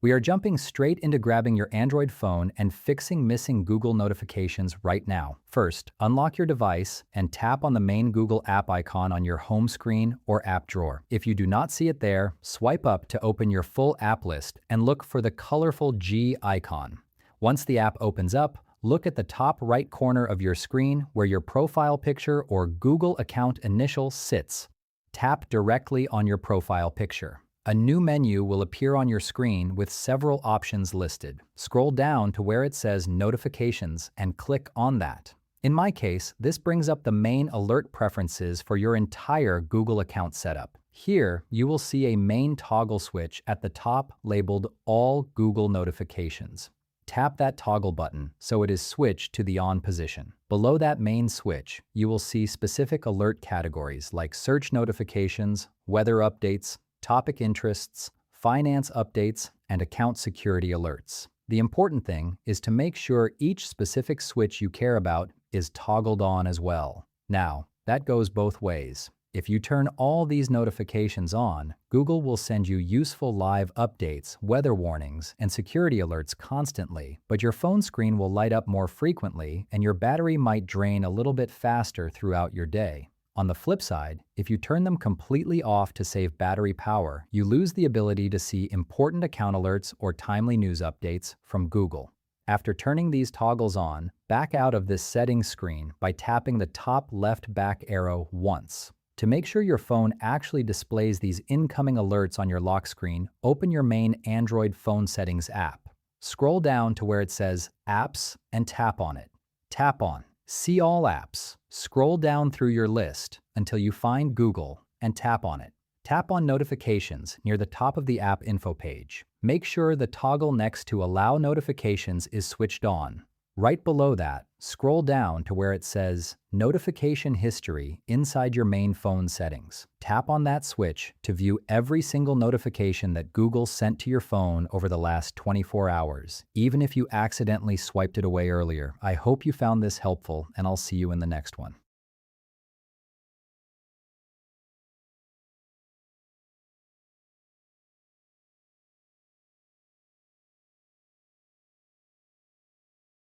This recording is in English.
We are jumping straight into grabbing your Android phone and fixing missing Google notifications right now. First, unlock your device and tap on the main Google app icon on your home screen or app drawer. If you do not see it there, swipe up to open your full app list and look for the colorful G icon. Once the app opens up, look at the top right corner of your screen where your profile picture or Google account initial sits. Tap directly on your profile picture. A new menu will appear on your screen with several options listed. Scroll down to where it says Notifications and click on that. In my case, this brings up the main alert preferences for your entire Google account setup. Here, you will see a main toggle switch at the top labeled All Google Notifications. Tap that toggle button so it is switched to the on position. Below that main switch, you will see specific alert categories like search notifications, weather updates, topic interests, finance updates, and account security alerts. The important thing is to make sure each specific switch you care about is toggled on as well. Now, that goes both ways. If you turn all these notifications on, Google will send you useful live updates, weather warnings, and security alerts constantly, but your phone screen will light up more frequently and your battery might drain a little bit faster throughout your day. On the flip side, if you turn them completely off to save battery power, you lose the ability to see important account alerts or timely news updates from Google. After turning these toggles on, back out of this settings screen by tapping the top left back arrow once. To make sure your phone actually displays these incoming alerts on your lock screen, open your main Android phone settings app. Scroll down to where it says Apps and tap on it. Tap on See All Apps. Scroll down through your list until you find Google and tap on it. Tap on Notifications near the top of the app info page. Make sure the toggle next to Allow Notifications is switched on. Right below that, scroll down to where it says Notification History inside your main phone settings. Tap on that switch to view every single notification that Google sent to your phone over the last 24 hours, even if you accidentally swiped it away earlier. I hope you found this helpful, and I'll see you in the next one.